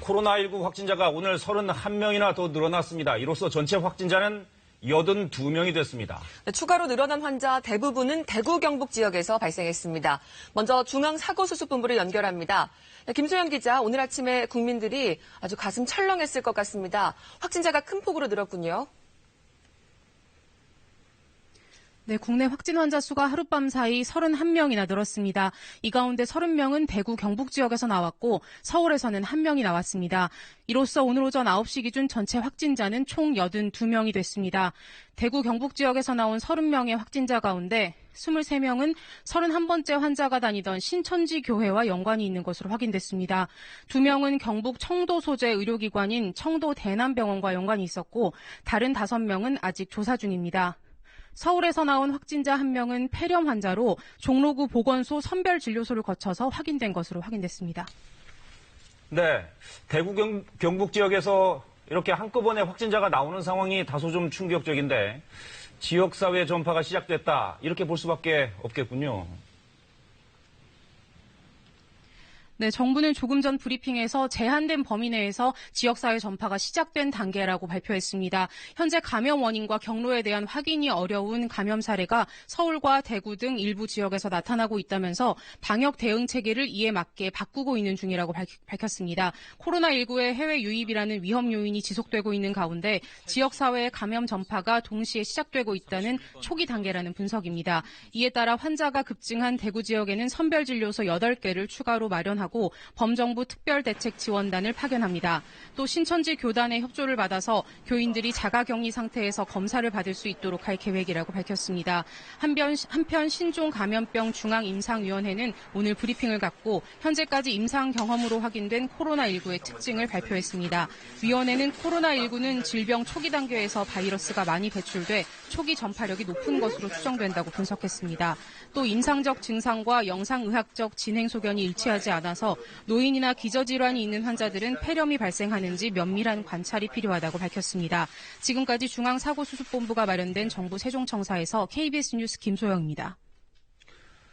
코로나19 확진자가 오늘 31명이나 더 늘어났습니다. 이로써 전체 확진자는 82명이 됐습니다. 추가로 늘어난 환자 대부분은 대구 경북 지역에서 발생했습니다. 먼저 중앙사고수습본부를 연결합니다. 김소영 기자, 오늘 아침에 국민들이 아주 가슴 철렁했을 것 같습니다. 확진자가 큰 폭으로 늘었군요. 네, 국내 확진 환자 수가 하룻밤 사이 31명이나 늘었습니다. 이 가운데 30명은 대구 경북 지역에서 나왔고 서울에서는 1명이 나왔습니다. 이로써 오늘 오전 9시 기준 전체 확진자는 총 82명이 됐습니다. 대구 경북 지역에서 나온 30명의 확진자 가운데 23명은 31번째 환자가 다니던 신천지 교회와 연관이 있는 것으로 확인됐습니다. 2명은 경북 청도 소재 의료기관인 청도 대남병원과 연관이 있었고 다른 5명은 아직 조사 중입니다. 서울에서 나온 확진자 1명은 폐렴 환자로 종로구 보건소 선별진료소를 거쳐서 확인된 것으로 확인됐습니다. 네, 대구 경북 지역에서 이렇게 한꺼번에 확진자가 나오는 상황이 다소 좀 충격적인데 지역사회 전파가 시작됐다 이렇게 볼 수밖에 없겠군요. 네, 정부는 조금 전 브리핑에서 제한된 범위 내에서 지역사회 전파가 시작된 단계라고 발표했습니다. 현재 감염 원인과 경로에 대한 확인이 어려운 감염 사례가 서울과 대구 등 일부 지역에서 나타나고 있다면서 방역 대응 체계를 이에 맞게 바꾸고 있는 중이라고 밝혔습니다. 코로나19의 해외 유입이라는 위험 요인이 지속되고 있는 가운데 지역사회의 감염 전파가 동시에 시작되고 있다는 초기 단계라는 분석입니다. 이에 따라 환자가 급증한 대구 지역에는 선별진료소 8개를 추가로 마련하고 범정부 특별대책지원단을 파견합니다. 또 신천지 교단의 협조를 받아서 교인들이 자가격리 상태에서 검사를 받을 수 있도록 할 계획이라고 밝혔습니다. 한편 신종감염병 중앙임상위원회는 오늘 브리핑을 갖고 현재까지 임상 경험으로 확인된 코로나19의 특징을 발표했습니다. 위원회는 코로나19는 질병 초기 단계에서 바이러스가 많이 배출돼 초기 전파력이 높은 것으로 추정된다고 분석했습니다. 또 임상적 증상과 영상의학적 진행 소견이 일치하지 않아서 노인이나 기저질환이 있는 환자들은 폐렴이 발생하는지 면밀한 관찰이 필요하다고 밝혔습니다. 지금까지 중앙사고수습본부가 마련된 정부 세종청사에서 KBS 뉴스 김소영입니다.